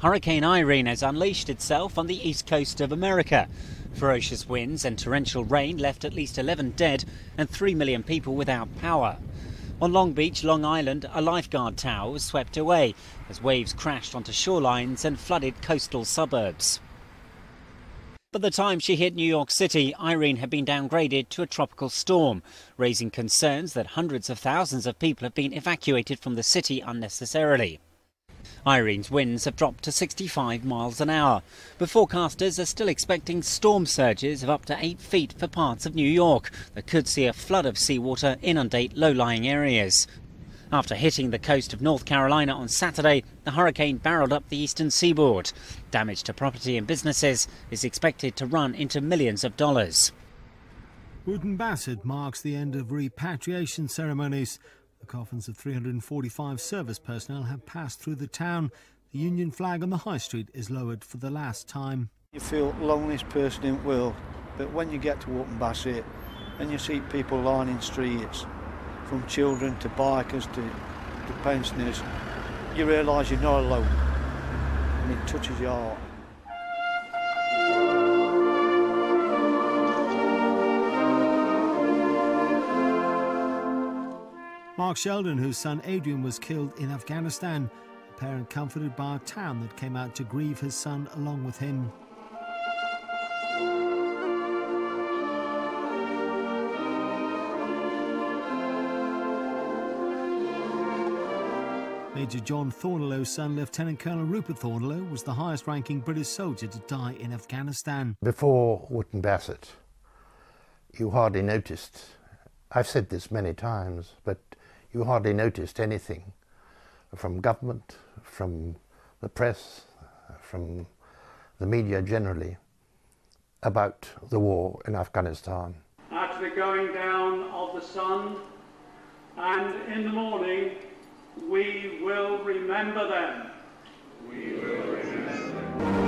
Hurricane Irene has unleashed itself on the east coast of America. Ferocious winds and torrential rain left at least 11 dead and 3 million people without power. On Long Beach, Long Island, a lifeguard tower was swept away as waves crashed onto shorelines and flooded coastal suburbs. By the time she hit New York City, Irene had been downgraded to a tropical storm, raising concerns that hundreds of thousands of people have been evacuated from the city unnecessarily. Irene's winds have dropped to 65 miles an hour, but forecasters are still expecting storm surges of up to 8 feet for parts of New York that could see a flood of seawater inundate low-lying areas. After hitting the coast of North Carolina on Saturday, the hurricane barreled up the eastern seaboard. Damage to property and businesses is expected to run into millions of dollars. Wotton Bassett marks the end of repatriation ceremonies. The coffins of 345 service personnel have passed through the town. The Union flag on the high street is lowered for the last time. You feel the loneliest person in the world, but when you get to Wotton Bassett and you see people lining streets, from children to bikers to pensioners, you realise you're not alone, and it touches your heart. Mark Sheldon, whose son Adrian was killed in Afghanistan, a parent comforted by a town that came out to grieve his son along with him. Major John Thornelow's son, Lieutenant Colonel Rupert Thornelow, was the highest-ranking British soldier to die in Afghanistan. Before Wotton Bassett, you hardly noticed, I've said this many times, but you hardly noticed anything from government, from the press, from the media generally, about the war in Afghanistan. At the going down of the sun, and in the morning, we will remember them. We will remember them.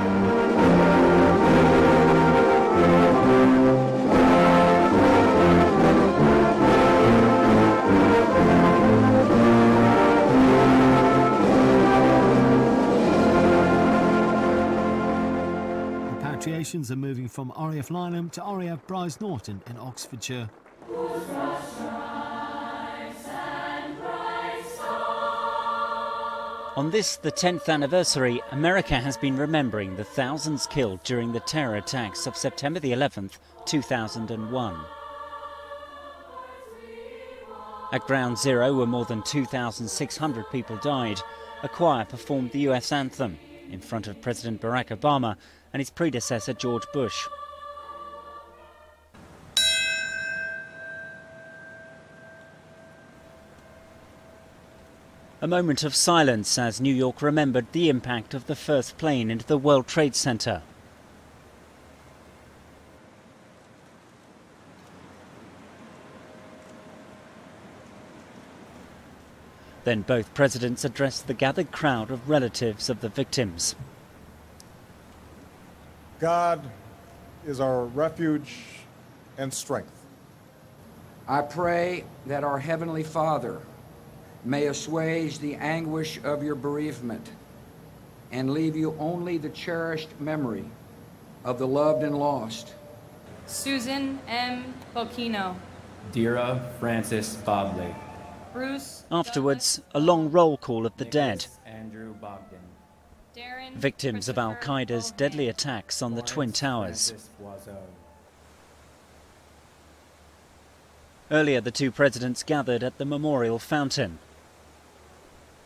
Repatriations are moving from RAF Lyneham to RAF Brize Norton in Oxfordshire. On this, the 10th anniversary, America has been remembering the thousands killed during the terror attacks of September the 11th, 2001. At Ground Zero, where more than 2,600 people died, a choir performed the US anthem in front of President Barack Obama and his predecessor George Bush. A moment of silence as New York remembered the impact of the first plane into the World Trade Center. Then both presidents addressed the gathered crowd of relatives of the victims. God is our refuge and strength. I pray that our Heavenly Father may assuage the anguish of your bereavement and leave you only the cherished memory of the loved and lost. Susan M. Bocchino. Dira Francis Bobley. Bruce. Afterwards, a long roll call of the dead. Andrew Bogdan. Darren. Victims of Al-Qaeda's deadly attacks on the Twin Towers. Earlier, the two presidents gathered at the Memorial Fountain.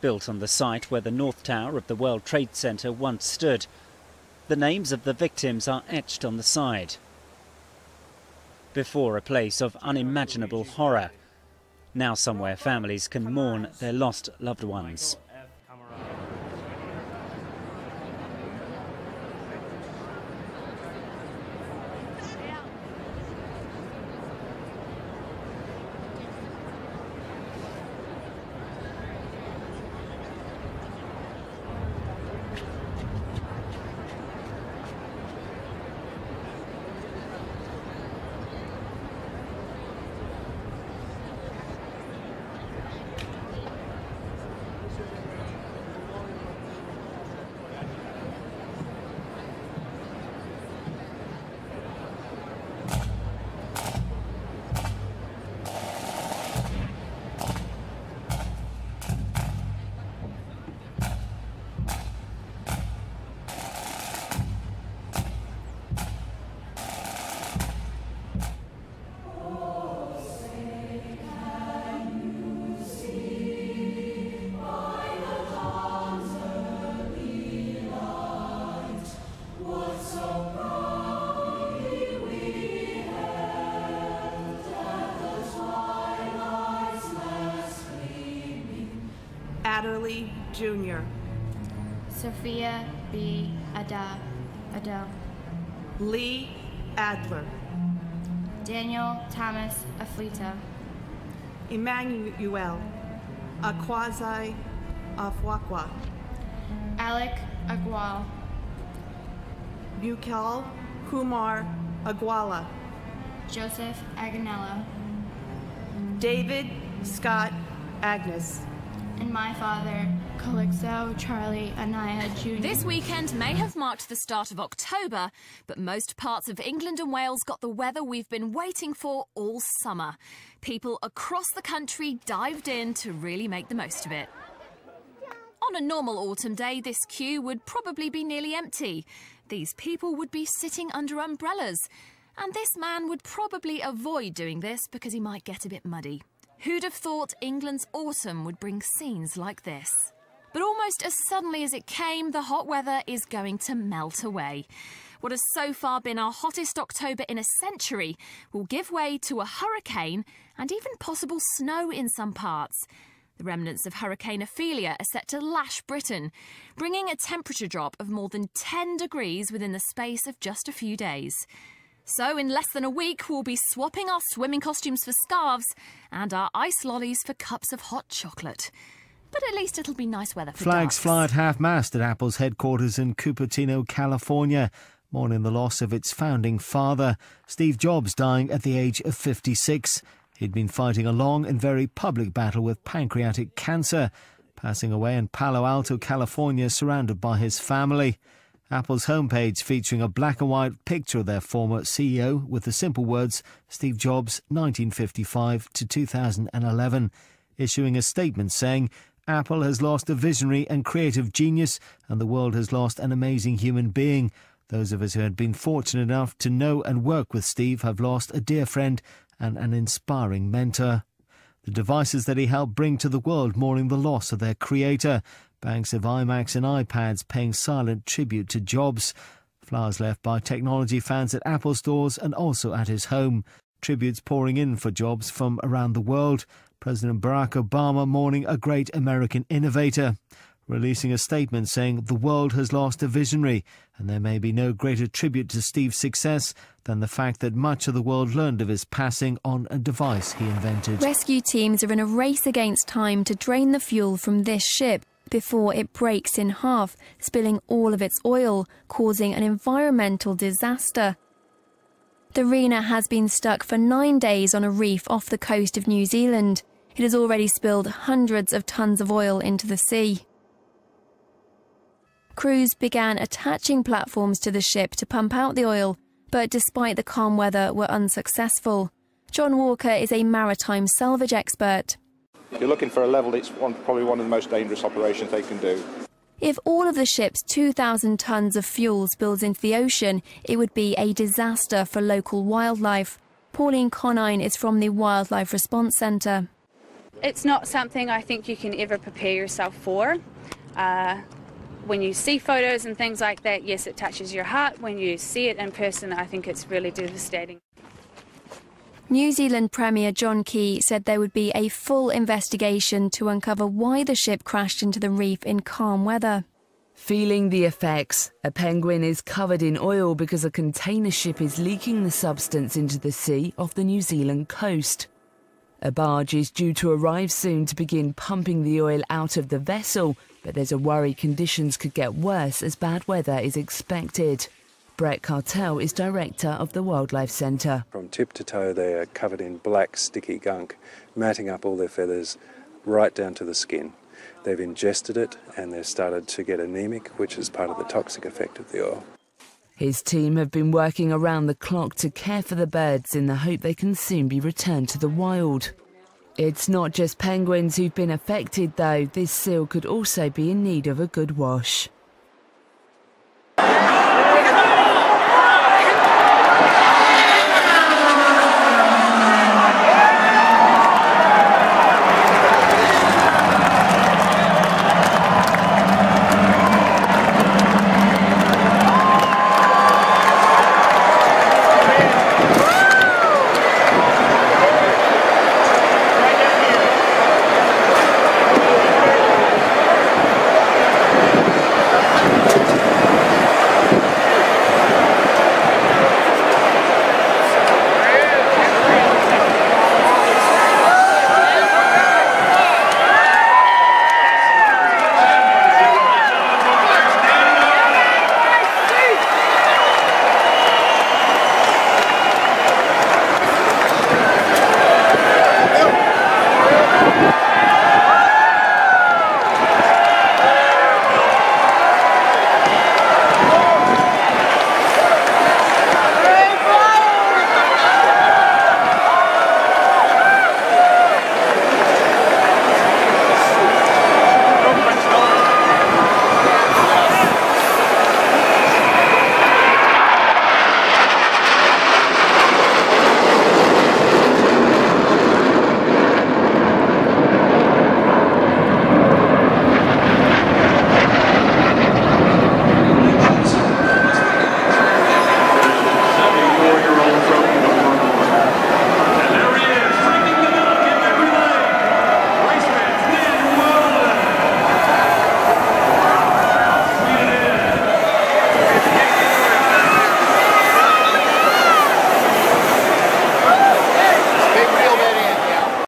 Built on the site where the North Tower of the World Trade Center once stood, the names of the victims are etched on the side. Before a place of unimaginable horror, now somewhere families can mourn their lost loved ones. Adderley Jr. Sophia B. Adele. Lee Adler. Daniel Thomas Aflita. Emmanuel Akwazi Afwakwa. Alec Agwal. Bukal Kumar Agwala. Joseph Aganello. David Scott Agnes. And my father, Calixto Charlie Anaya Jr. This weekend may have marked the start of October, but most parts of England and Wales got the weather we've been waiting for all summer. People across the country dived in to really make the most of it. On a normal autumn day, this queue would probably be nearly empty. These people would be sitting under umbrellas. And this man would probably avoid doing this because he might get a bit muddy. Who'd have thought England's autumn would bring scenes like this? But almost as suddenly as it came, the hot weather is going to melt away. What has so far been our hottest October in a century will give way to a hurricane and even possible snow in some parts. The remnants of Hurricane Ophelia are set to lash Britain, bringing a temperature drop of more than 10 degrees within the space of just a few days. So in less than a week, we'll be swapping our swimming costumes for scarves and our ice lollies for cups of hot chocolate. But at least it'll be nice weather for Flags ducks. fly at half-mast at Apple's headquarters in Cupertino, California, mourning the loss of its founding father, Steve Jobs, dying at the age of 56. He'd been fighting a long and very public battle with pancreatic cancer, passing away in Palo Alto, California, surrounded by his family. Apple's homepage featuring a black and white picture of their former CEO with the simple words, Steve Jobs, 1955 to 2011, issuing a statement saying, Apple has lost a visionary and creative genius and the world has lost an amazing human being. Those of us who had been fortunate enough to know and work with Steve have lost a dear friend and an inspiring mentor. The devices that he helped bring to the world mourning the loss of their creator. Banks of iMacs and iPads paying silent tribute to Jobs. Flowers left by technology fans at Apple stores and also at his home. Tributes pouring in for Jobs from around the world. President Barack Obama mourning a great American innovator, releasing a statement saying the world has lost a visionary and there may be no greater tribute to Steve's success than the fact that much of the world learned of his passing on a device he invented. Rescue teams are in a race against time to drain the fuel from this ship before it breaks in half, spilling all of its oil, causing an environmental disaster. The Rena has been stuck for 9 days on a reef off the coast of New Zealand. It has already spilled hundreds of tons of oil into the sea. Crews began attaching platforms to the ship to pump out the oil, but despite the calm weather, were unsuccessful. John Walker is a maritime salvage expert. If you're looking for a level, it's probably one of the most dangerous operations they can do. If all of the ship's 2,000 tonnes of fuel spills into the ocean, it would be a disaster for local wildlife. Pauline Conine is from the Wildlife Response Centre. It's not something I think you can ever prepare yourself for. When you see photos and things like that, yes, it touches your heart. When you see it in person, I think it's really devastating. New Zealand Premier John Key said there would be a full investigation to uncover why the ship crashed into the reef in calm weather. Feeling the effects, a penguin is covered in oil because a container ship is leaking the substance into the sea off the New Zealand coast. A barge is due to arrive soon to begin pumping the oil out of the vessel, but there's a worry conditions could get worse as bad weather is expected. Brett Cartel is director of the Wildlife Centre. From tip to toe they are covered in black sticky gunk, matting up all their feathers right down to the skin. They've ingested it and they've started to get anemic, which is part of the toxic effect of the oil. His team have been working around the clock to care for the birds in the hope they can soon be returned to the wild. It's not just penguins who've been affected though, this seal could also be in need of a good wash.